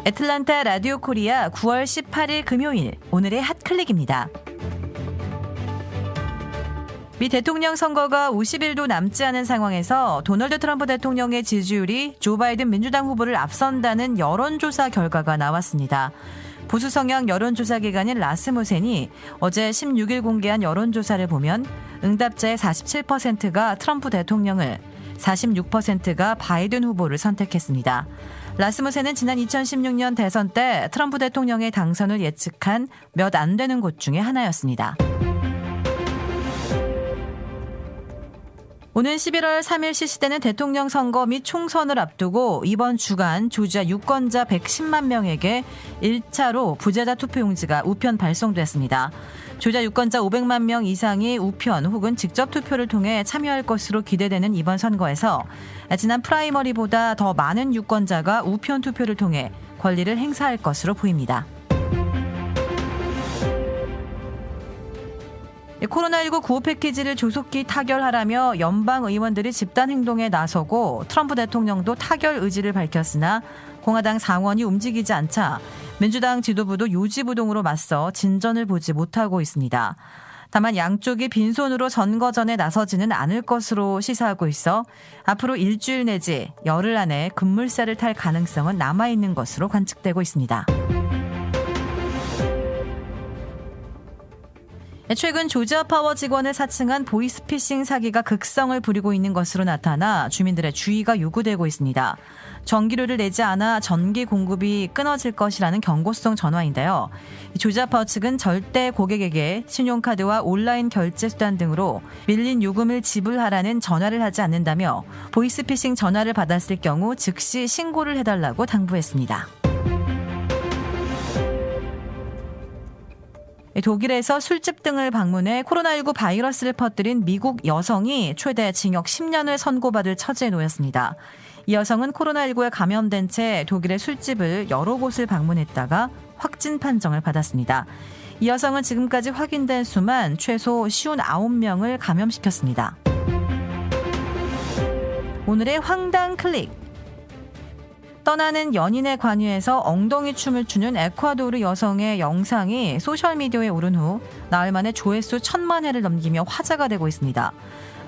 애틀란타 라디오 코리아 9월 18일 금요일 오늘의 핫클릭입니다. 미 대통령 선거가 50일도 남지 않은 상황에서 도널드 트럼프 대통령의 지지율이 조 바이든 민주당 후보를 앞선다는 여론조사 결과가 나왔습니다. 보수 성향 여론조사 기관인 라스무센이 어제 16일 공개한 여론조사를 보면 응답자의 47%가 트럼프 대통령을, 46%가 바이든 후보를 선택했습니다. 라스무센은 지난 2016년 대선 때 트럼프 대통령의 당선을 예측한 몇 안 되는 곳 중에 하나였습니다. 오는 11월 3일 실시되는 대통령 선거 및 총선을 앞두고 이번 주간 조지아 유권자 110만 명에게 1차로 부재자 투표용지가 우편 발송됐습니다. 조지아 유권자 500만 명 이상이 우편 혹은 직접 투표를 통해 참여할 것으로 기대되는 이번 선거에서 지난 프라이머리보다 더 많은 유권자가 우편 투표를 통해 권리를 행사할 것으로 보입니다. 코로나19 구호 패키지를 조속히 타결하라며 연방 의원들이 집단 행동에 나서고 트럼프 대통령도 타결 의지를 밝혔으나 공화당 상원이 움직이지 않자 민주당 지도부도 요지부동으로 맞서 진전을 보지 못하고 있습니다. 다만 양쪽이 빈손으로 선거전에 나서지는 않을 것으로 시사하고 있어 앞으로 일주일 내지 열흘 안에 급물살을 탈 가능성은 남아있는 것으로 관측되고 있습니다. 최근 조지아 파워 직원을 사칭한 보이스피싱 사기가 극성을 부리고 있는 것으로 나타나 주민들의 주의가 요구되고 있습니다. 전기료를 내지 않아 전기 공급이 끊어질 것이라는 경고성 전화인데요. 조지아 파워 측은 절대 고객에게 신용카드와 온라인 결제 수단 등으로 밀린 요금을 지불하라는 전화를 하지 않는다며 보이스피싱 전화를 받았을 경우 즉시 신고를 해달라고 당부했습니다. 독일에서 술집 등을 방문해 코로나19 바이러스를 퍼뜨린 미국 여성이 최대 징역 10년을 선고받을 처지에 놓였습니다. 이 여성은 코로나19에 감염된 채 독일의 술집을 여러 곳을 방문했다가 확진 판정을 받았습니다. 이 여성은 지금까지 확인된 수만 최소 59명을 감염시켰습니다. 오늘의 황당 클릭. 떠나는 연인의 관유에서 엉덩이 춤을 추는 에콰도르 여성의 영상이 소셜미디어에 오른 후 나흘 만에 조회수 1,000만 회를 넘기며 화제가 되고 있습니다.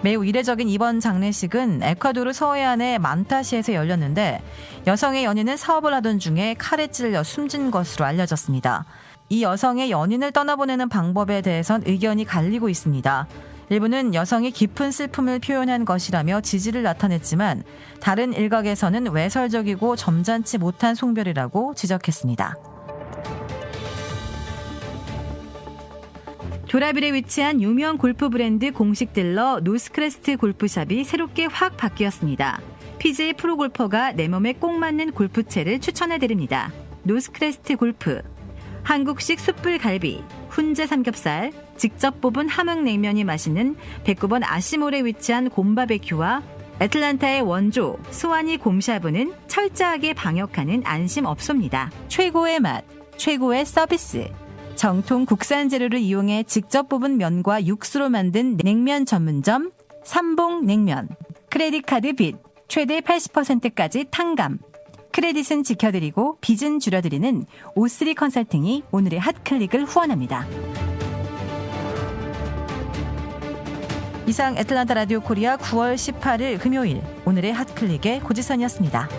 매우 이례적인 이번 장례식은 에콰도르 서해안의 만타시에서 열렸는데 여성의 연인은 사업을 하던 중에 칼에 찔려 숨진 것으로 알려졌습니다. 이 여성의 연인을 떠나보내는 방법에 대해선 의견이 갈리고 있습니다. 일부는 여성이 깊은 슬픔을 표현한 것이라며 지지를 나타냈지만 다른 일각에서는 외설적이고 점잖지 못한 송별이라고 지적했습니다. 도라빌에 위치한 유명 골프 브랜드 공식 딜러 노스크레스트 골프샵이 새롭게 확 바뀌었습니다. PGA 프로골퍼가 내 몸에 꼭 맞는 골프채를 추천해드립니다. 노스크레스트 골프. 한국식 숯불 갈비, 훈제 삼겹살, 직접 뽑은 함흥냉면이 맛있는 백구번 아시몰에 위치한 곰바베큐와 애틀란타의 원조 스와니 곰샤브는 철저하게 방역하는 안심업소입니다. 최고의 맛, 최고의 서비스. 정통 국산 재료를 이용해 직접 뽑은 면과 육수로 만든 냉면 전문점 삼봉냉면. 크레딧 카드 빚 최대 80%까지 탕감. 크레딧은 지켜드리고 빚은 줄여드리는 O3 컨설팅이 오늘의 핫클릭을 후원합니다. 이상 애틀란타 라디오 코리아 9월 18일 금요일 오늘의 핫클릭의 고지선이었습니다.